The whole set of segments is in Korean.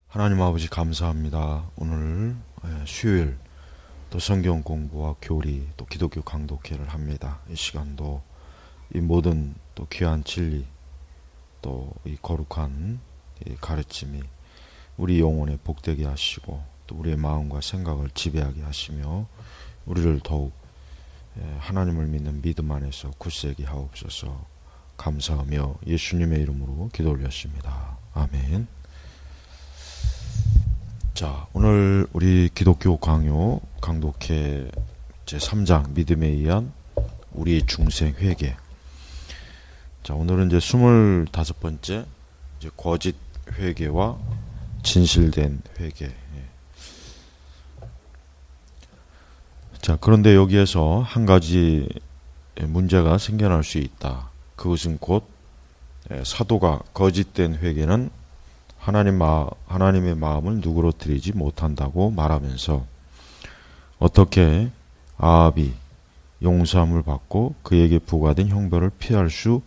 하나님 아버지 감사합니다. 오늘 수요일 또 성경 공부와 교리 또 기독교 강독회를 합니다. 이 시간도 이 모든 또 귀한 진리 또 이 거룩한 이 가르침이 우리 영혼에 복되게 하시고 또 우리의 마음과 생각을 지배하게 하시며 우리를 더욱 하나님을 믿는 믿음 안에서 굳세게 하옵소서. 감사하며 예수님의 이름으로 기도 올렸습니다. 아멘. 자, 오늘 우리 기독교 강독회 제3장 믿음에 의한 우리의 중생 회개. 자, 오늘은 이제 25번째 이제 거짓 회개와 진실된 회개. 자, 그런데 여기에서 한 가지 문제가 생겨날 수 있다. 그것은 곧 사도가 거짓된 회개는 하나님의 마음을 누그러뜨리지 못한다고 말하면서 어떻게 아합이 용서함을 받고 그에게 부과된 형벌을 피할 수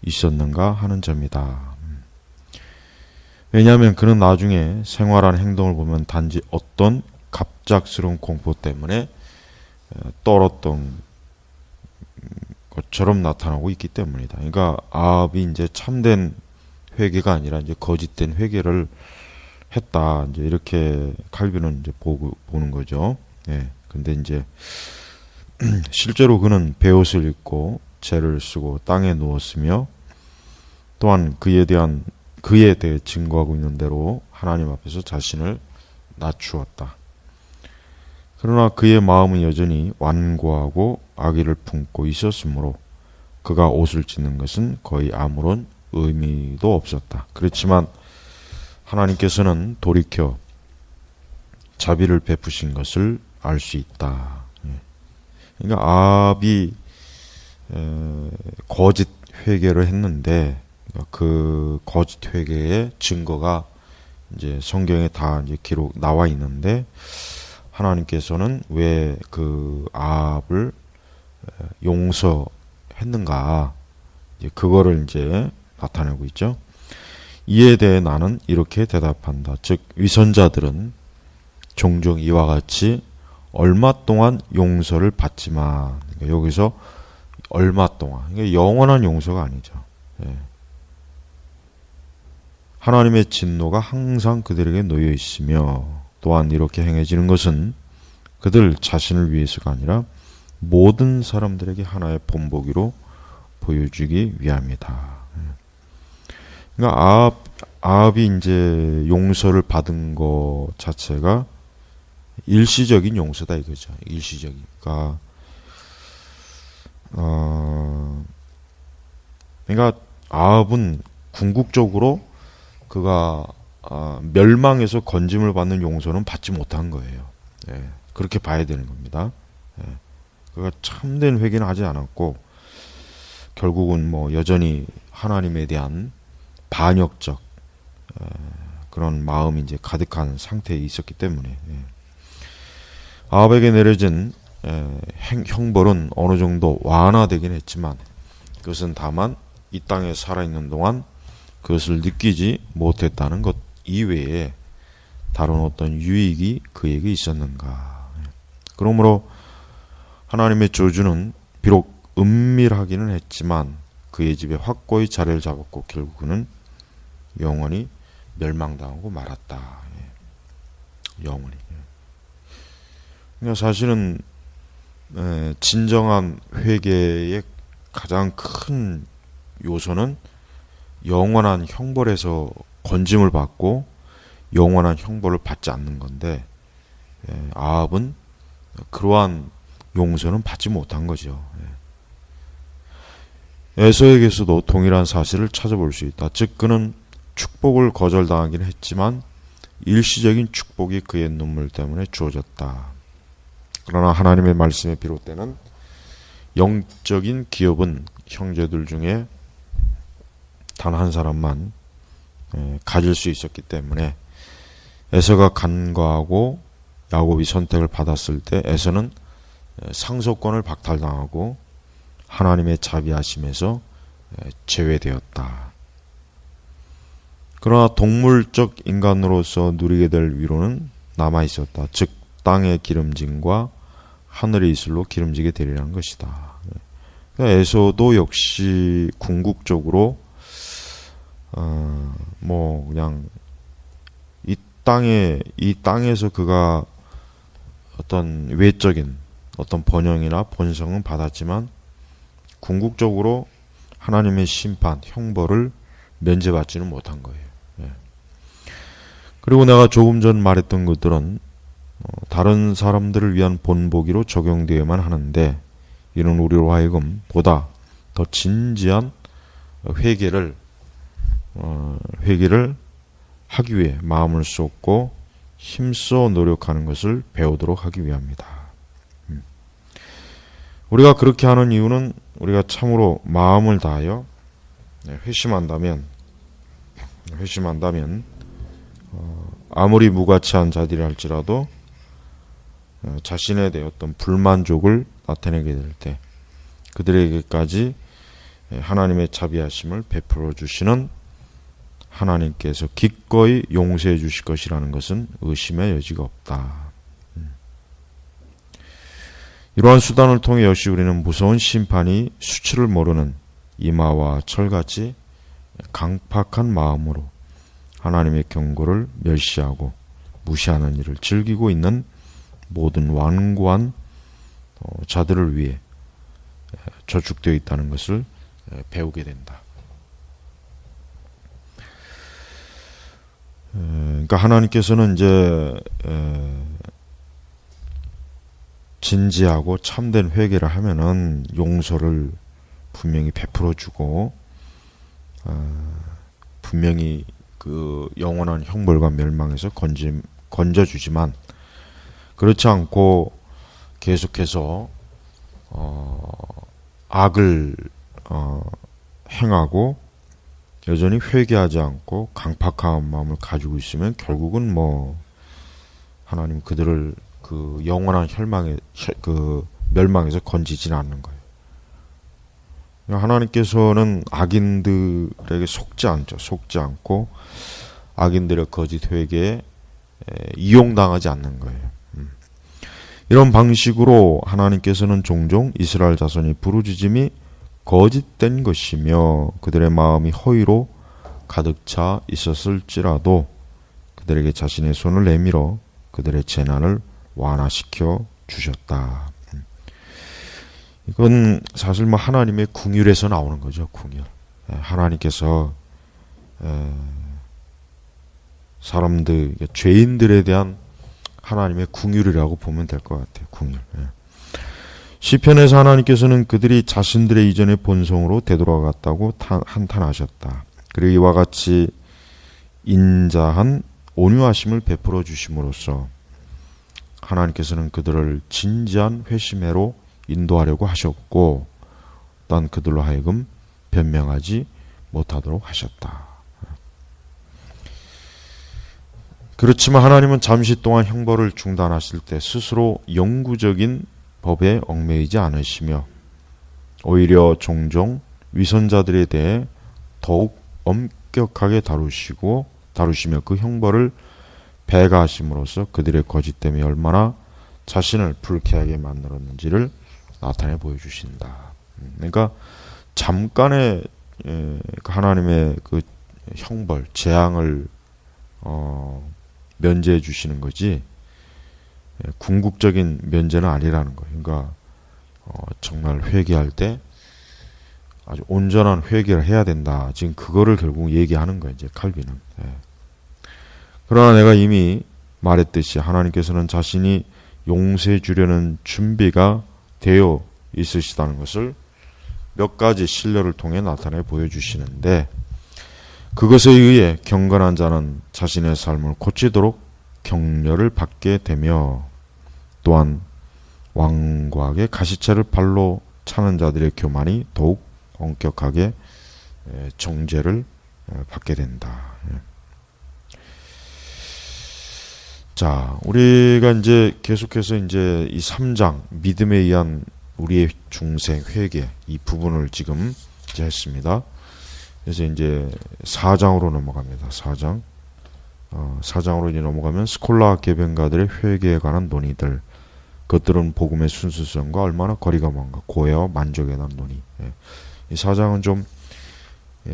있었는가 하는 점이다. 왜냐하면 그는 나중에 생활한 행동을 보면 단지 어떤 갑작스러운 공포 때문에 떨었던 것처럼 나타나고 있기 때문이다. 그러니까 아합이 이제 참된 회개가 아니라 이제 거짓된 회개를 했다. 이제 이렇게 칼빈은 이제 보는 거죠. 예. 근데 이제 실제로 그는 베옷을 입고 재를 쓰고 땅에 누웠으며 또한 그에 대해 증거하고 있는 대로 하나님 앞에서 자신을 낮추었다. 그러나 그의 마음은 여전히 완고하고 악의를 품고 있었으므로 그가 옷을 찢는 것은 거의 아무런 의미도 없었다. 그렇지만 하나님께서는 돌이켜 자비를 베푸신 것을 알 수 있다. 그러니까 아합이 거짓 회개를 했는데 그 거짓 회개의 증거가 이제 성경에 다 이제 기록 나와 있는데 하나님께서는 왜 그 아합을 용서했는가? 이제 그거를 이제 나타내고 있죠. 이에 대해 나는 이렇게 대답한다. 즉 위선자들은 종종 이와 같이 얼마 동안 용서를 받지만, 그러니까 여기서 얼마 동안, 그러니까 영원한 용서가 아니죠. 예. 하나님의 진노가 항상 그들에게 놓여 있으며 또한 이렇게 행해지는 것은 그들 자신을 위해서가 아니라 모든 사람들에게 하나의 본보기로 보여주기 위함이다. 그러니까 아합이 이제 용서를 받은 것 자체가 일시적인 용서다 이거죠. 일시적인. 그러니까 아합은 궁극적으로 그가 멸망에서 건짐을 받는 용서는 받지 못한 거예요. 예, 그렇게 봐야 되는 겁니다. 예, 그가 참된 회개는 하지 않았고 결국은 뭐 여전히 하나님에 대한 반역적 그런 마음이 이제 가득한 상태에 있었기 때문에 아합에게 내려진 형벌은 어느 정도 완화되긴 했지만 그것은 다만 이 땅에 살아있는 동안 그것을 느끼지 못했다는 것 이외에 다른 어떤 유익이 그에게 있었는가. 그러므로 하나님의 저주는 비록 은밀하기는 했지만 그의 집에 확고히 자리를 잡았고 결국 그는 영원히 멸망당하고 말았다. 영원히. 그러니까 사실은 진정한 회개의 가장 큰 요소는 영원한 형벌에서 건짐을 받고 영원한 형벌을 받지 않는 건데 아합은 그러한 용서는 받지 못한 거죠. 에서에게서도 동일한 사실을 찾아볼 수 있다. 즉 그는 축복을 거절당하긴 했지만 일시적인 축복이 그의 눈물 때문에 주어졌다. 그러나 하나님의 말씀에 비롯되는 영적인 기업은 형제들 중에 단 한 사람만 가질 수 있었기 때문에 에서가 간과하고 야곱이 선택을 받았을 때 에서는 상속권을 박탈당하고 하나님의 자비하심에서 제외되었다. 그러나 동물적 인간으로서 누리게 될 위로는 남아 있었다. 즉 땅의 기름짐과 하늘의 이슬로 기름지게 되리라는 것이다. 그러니까 에서도 역시 궁극적으로 그냥 이 땅에서 그가 어떤 외적인 어떤 번영이나 본성은 받았지만 궁극적으로 하나님의 심판, 형벌을 면제받지는 못한 거예요. 예. 그리고 내가 조금 전 말했던 것들은 다른 사람들을 위한 본보기로 적용되어야만 하는데 이는 우리로 하여금 보다 더 진지한 회개를 하기 위해 마음을 쏟고 힘써 노력하는 것을 배우도록 하기 위함이다. 우리가 그렇게 하는 이유는 우리가 참으로 마음을 다하여 회심한다면 아무리 무가치한 자들이 할지라도 자신에 대해 어떤 불만족을 나타내게 될 때 그들에게까지 하나님의 자비하심을 베풀어 주시는 하나님께서 기꺼이 용서해 주실 것이라는 것은 의심의 여지가 없다. 이러한 수단을 통해 역시 우리는 무서운 심판이 수치를 모르는 이마와 철같이 강팍한 마음으로 하나님의 경고를 멸시하고 무시하는 일을 즐기고 있는 모든 완고한 자들을 위해 저축되어 있다는 것을 배우게 된다. 그러니까 하나님께서는 이제 진지하고 참된 회개를 하면은 용서를 분명히 베풀어 주고 분명히 그 영원한 형벌과 멸망에서 건져 주지만 그렇지 않고 계속해서 악을 행하고 여전히 회개하지 않고 강팍한 마음을 가지고 있으면 결국은 하나님 그들을 그 영원한 멸망에서 건지지는 않는 거예요. 하나님께서는 악인들에게 속지 않고 악인들의 거짓 회개에 이용당하지 않는 거예요. 이런 방식으로 하나님께서는 종종 이스라엘 자손이 부르짖음이 거짓된 것이며 그들의 마음이 허위로 가득 차 있었을지라도 그들에게 자신의 손을 내밀어 그들의 재난을 완화시켜 주셨다. 이건 사실 하나님의 궁율에서 나오는 거죠. 궁율. 하나님께서 사람들, 죄인들에 대한 하나님의 궁율이라고 보면 될 것 같아요. 궁율. 시편에서 하나님께서는 그들이 자신들의 이전의 본성으로 되돌아갔다고 한탄하셨다. 그리고 이와 같이 인자한 온유하심을 베풀어 주심으로써 하나님께서는 그들을 진지한 회심회로 인도하려고 하셨고 또한 그들로 하여금 변명하지 못하도록 하셨다. 그렇지만 하나님은 잠시 동안 형벌을 중단하실 때 스스로 영구적인 법에 얽매이지 않으시며 오히려 종종 위선자들에 대해 더욱 엄격하게 다루시며 그 형벌을 배가하심으로써 그들의 거짓됨이 얼마나 자신을 불쾌하게 만들었는지를 나타내 보여주신다. 그러니까 잠깐의 하나님의 그 형벌, 재앙을 면제해 주시는 거지 궁극적인 면제는 아니라는 거예요. 그러니까 정말 회개할 때 아주 온전한 회개를 해야 된다. 지금 그거를 결국 얘기하는 거예요. 이제 칼빈은. 그러나 내가 이미 말했듯이 하나님께서는 자신이 용서해 주려는 준비가 되어 있으시다는 것을 몇 가지 신뢰를 통해 나타내 보여주시는데 그것에 의해 경건한 자는 자신의 삶을 고치도록 격려를 받게 되며 또한 완고하게 가시채를 발로 차는 자들의 교만이 더욱 엄격하게 정죄를 받게 된다. 자, 우리가 이제 계속해서 이제 이 3장 믿음에 의한 우리의 중생 회개 이 부분을 지금 이제 했습니다. 그래서 이제 4장으로 넘어갑니다. 4장. 4장으로 이제 넘어가면 스콜라 개변가들의 회개에 관한 논의들. 그것들은 복음의 순수성과 얼마나 거리가 먼가. 고해와 만족에 대한 논의. 예. 이 4장은 좀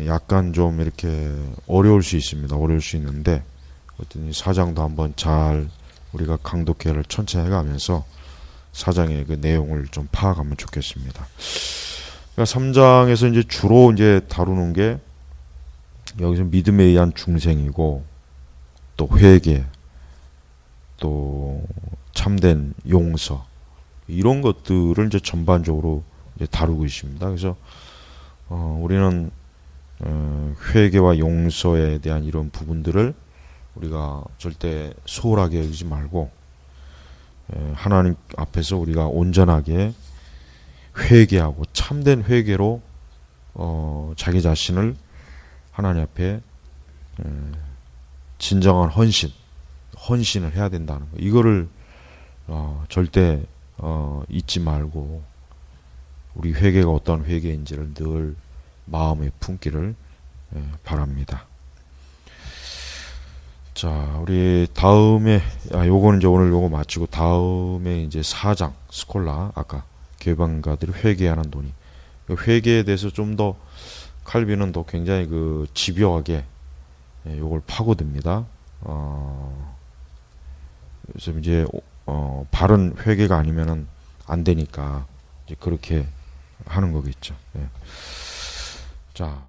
약간 좀 이렇게 어려울 수 있습니다. 어려울 수 있는데 어떤 이 4장도 한번 잘 우리가 강독회를 천천히 해가면서 4장의 그 내용을 좀 파악하면 좋겠습니다. 그러니까 3장에서 이제 주로 이제 다루는 게 여기서 믿음에 의한 중생이고 또 회개 또 참된 용서 이런 것들을 이제 전반적으로 이제 다루고 있습니다. 그래서 우리는 회개와 용서에 대한 이런 부분들을 우리가 절대 소홀하게 여기지 말고 하나님 앞에서 우리가 온전하게 회개하고 참된 회개로 자기 자신을 하나님 앞에 진정한 헌신을 해야 된다는 거. 이거를 절대 잊지 말고 우리 회개가 어떤 회개인지를 늘 마음에 품기를 바랍니다. 자, 우리 다음에 요거는 이제 오늘 요거 마치고 다음에 이제 4장 스콜라 아까 개방가들이 회개하는 논의. 회개에 대해서 좀 더 칼빈은 더 굉장히 그 집요하게 요걸 파고듭니다. 그래서 이제 바른 회개가 아니면은 안 되니까 이제 그렇게 하는 거겠죠. 예. 자.